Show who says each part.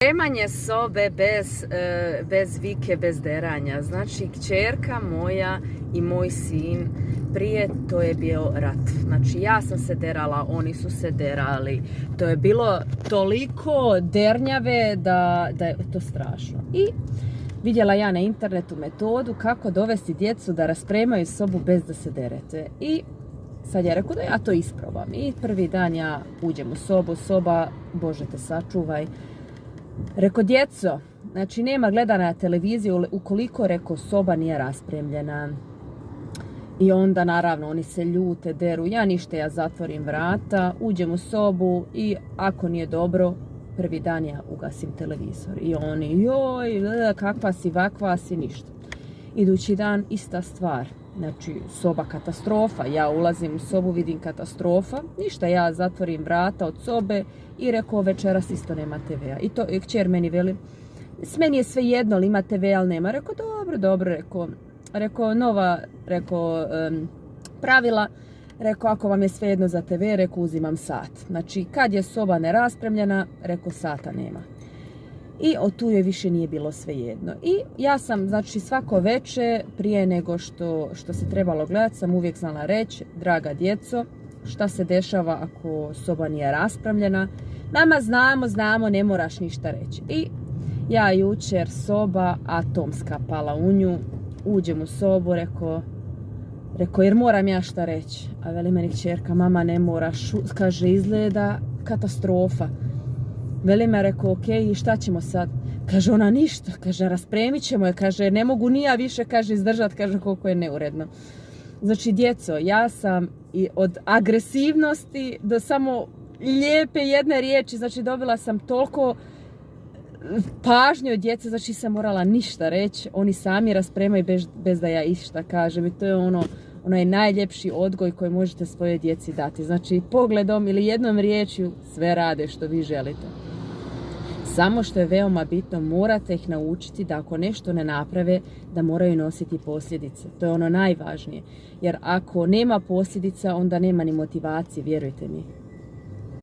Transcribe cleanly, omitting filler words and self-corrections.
Speaker 1: Spremanje sobe bez vike, bez deranja. Znači, kćerka moja i moj sin, prije to je bio rat. Znači, ja sam se derala, oni su se derali. To je bilo toliko dernjave da je to strašno. I vidjela ja na internetu metodu kako dovesti djecu da raspremaju sobu bez da se derete. I sad je rekao da ja to isprobam. I prvi dan ja uđem u sobu, soba, Bože te sačuvaj. Reko, djeco, znači nema gledanja na televiziju ukoliko, reko, soba nije raspremljena. I onda naravno oni se ljute, deru, ja ništa, ja zatvorim vrata, uđem u sobu i ako nije dobro, prvi dan ja ugasim televizor. I oni, joj, kakva si, vakva si, ništa. Idući dan ista stvar. Znači, soba katastrofa, ja ulazim u sobu, vidim katastrofa, ništa, ja zatvorim vrata od sobe i rekao, večeras isto nema TV-a. I to kćer meni veli, s meni je sve jedno, ali ima TV, ali nema. Rekao, dobro, rekao, nova, pravila, rekao, ako vam je sve jedno za TV, rekao, uzimam sat. Znači, kad je soba neraspremljena, rekao, sata nema. I od tu je više nije bilo svejedno. I ja sam, znači, svako veče, prije nego što se trebalo gledati, sam uvijek znala reći, draga djeco, šta se dešava ako soba nije raspravljena. Mama, znamo, ne moraš ništa reći. I ja jučer, soba atomska pala u nju, uđem u sobu, rekao, jer moram ja šta reći. A veli meni kćerka, mama, ne moraš, kaže, izgleda katastrofa. Veli me, rekao, ok, i šta ćemo sad? Kaže, ona ništa, kaže, raspremit ćemo je, kaže, ne mogu ni ja više, kaže, izdržati, kaže, koliko je neuredno. Znači, djeco, ja sam i od agresivnosti do samo lijepe jedne riječi, znači, dobila sam toliko pažnje od djece, znači, sam morala ništa reći, oni sami raspremaju bez da ja išta kažem i to je onaj najljepši odgoj koji možete svojoj djeci dati. Znači, pogledom ili jednom riječju sve rade što vi želite. Samo što je veoma bitno, morate ih naučiti da ako nešto ne naprave, da moraju nositi posljedice. To je ono najvažnije. Jer ako nema posljedica, onda nema ni motivacije, vjerujte mi.